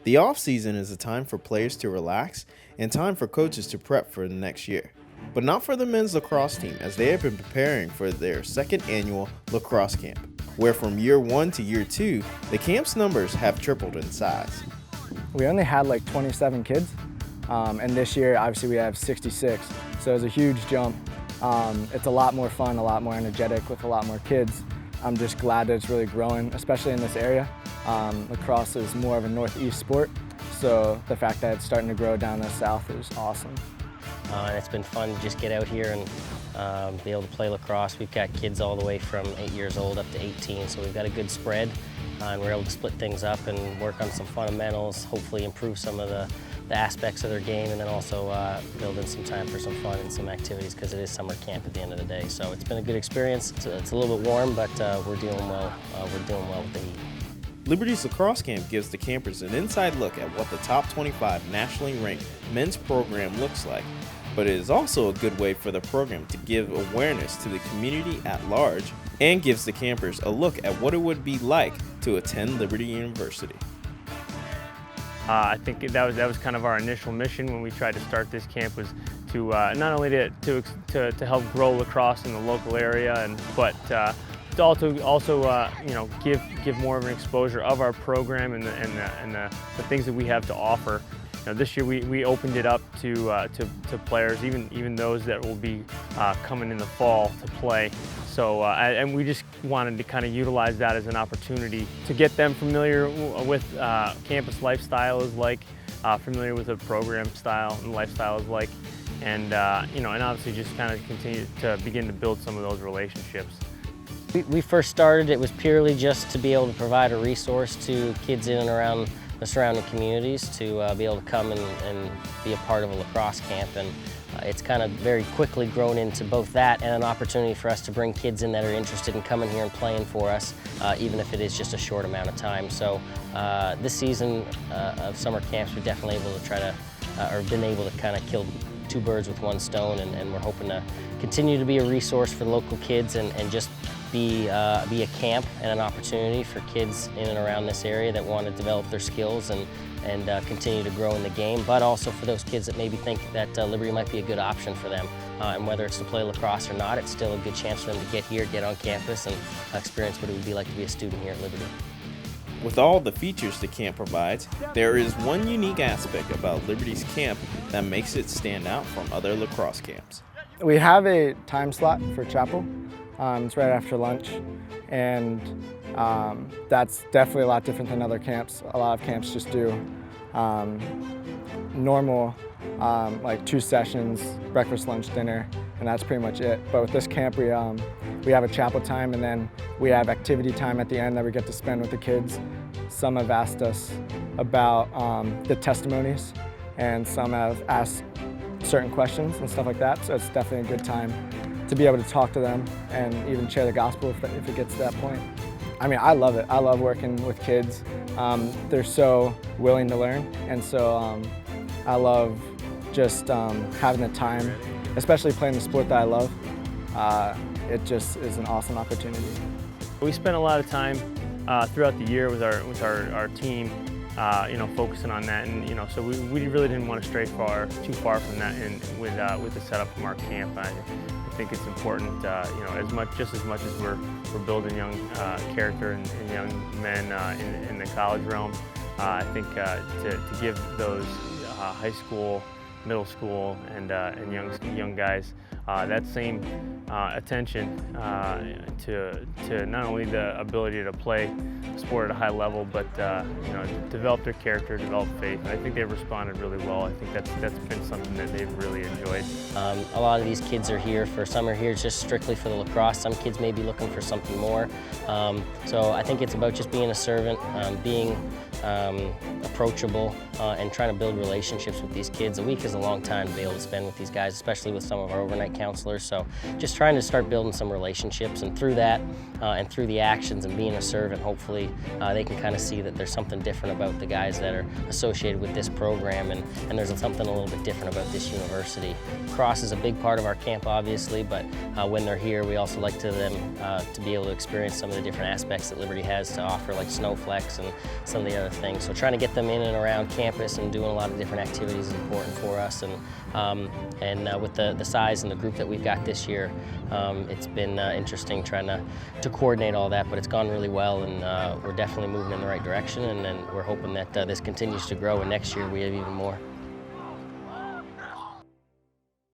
The off-season is a time for players to relax and time for coaches to prep for the next year. But not for the men's lacrosse team, as they have been preparing for their second annual lacrosse camp, where from year 1 to year 2, the camp's numbers have tripled in size. We only had like 27 kids, and this year obviously we have 66, so it was a huge jump. It's a lot more fun, a lot more energetic with a lot more kids. I'm just glad that it's really growing, especially in this area. Lacrosse is more of a northeast sport, so the fact that it's starting to grow down the south is awesome. And it's been fun to just get out here and be able to play lacrosse. We've got kids all the way from 8 years old up to 18, so we've got a good spread. And we're able to split things up and work on some fundamentals, hopefully improve some of the aspects of their game, and then also build in some time for some fun and some activities, because it is summer camp at the end of the day. So it's been a good experience. It's a little bit warm, but we're doing well. We're doing well with the heat. Liberty's Lacrosse Camp gives the campers an inside look at what the top 25 nationally ranked men's program looks like, but it is also a good way for the program to give awareness to the community at large and gives the campers a look at what it would be like to attend Liberty University. I think that was kind of our initial mission when we tried to start this camp, was to not only to help grow lacrosse in the local area, but to also give more of an exposure of our program and the things that we have to offer. This year we opened it up to players, even those that will be coming in the fall to play. So and we just wanted to kind of utilize that as an opportunity to get them familiar with campus lifestyle is like, familiar with the program style and lifestyle is like, and and obviously just kind of continue to begin to build some of those relationships. We first started, it was purely just to be able to provide a resource to kids in and around the surrounding communities to be able to come and be a part of a lacrosse camp. And it's kind of very quickly grown into both that and an opportunity for us to bring kids in that are interested in coming here and playing for us, even if it is just a short amount of time. So this season of summer camps, we're definitely able to try to, or been able to kind of kill two birds with one stone, and we're hoping to continue to be a resource for local kids and just be a camp and an opportunity for kids in and around this area that want to develop their skills and continue to grow in the game, but also for those kids that maybe think that Liberty might be a good option for them. And whether it's to play lacrosse or not, it's still a good chance for them to get here, get on campus, and experience what it would be like to be a student here at Liberty. With all the features the camp provides, there is one unique aspect about Liberty's camp that makes it stand out from other lacrosse camps. We have a time slot for chapel. It's right after lunch, and that's definitely a lot different than other camps. A lot of camps just do normal, like 2 sessions, breakfast, lunch, dinner, and that's pretty much it. But with this camp, we have a chapel time, and then we have activity time at the end that we get to spend with the kids. Some have asked us about the testimonies, and some have asked certain questions and stuff like that, so it's definitely a good time to be able to talk to them and even share the gospel if it gets to that point. I mean, I love it. I love working with kids. They're so willing to learn, and so I love just having the time, especially playing the sport that I love. It just is an awesome opportunity. We spent a lot of time throughout the year with our team, focusing on that, and so we really didn't want to stray too far from that, and with the setup from our camp. I think it's important, just as much as we're building young character and young men in the college realm. I think to give those high school, middle school, and young guys that same attention to not only the ability to play sport at a high level, but develop their character, develop faith. And I think they've responded really well. I think that's been something that they've really enjoyed. A lot of these kids are here for summer here just strictly for the lacrosse. Some kids may be looking for something more. So I think it's about just being a servant, being approachable, and trying to build relationships with these kids. A week is a long time to be able to spend with these guys, especially with some of our overnight counselors. So just trying to start building some relationships, and through that and through the actions and being a servant, hopefully they can kind of see that there's something different about the guys that are associated with this program, and there's something a little bit different about this university. Lacrosse is a big part of our camp, obviously, but when they're here, we also like them to be able to experience some of the different aspects that Liberty has to offer, like Snowflex and some of the other of things. So trying to get them in and around campus and doing a lot of different activities is important for us. And with the size and the group that we've got this year, it's been interesting trying to coordinate all that, but it's gone really well, and we're definitely moving in the right direction, and we're hoping that this continues to grow, and next year we have even more.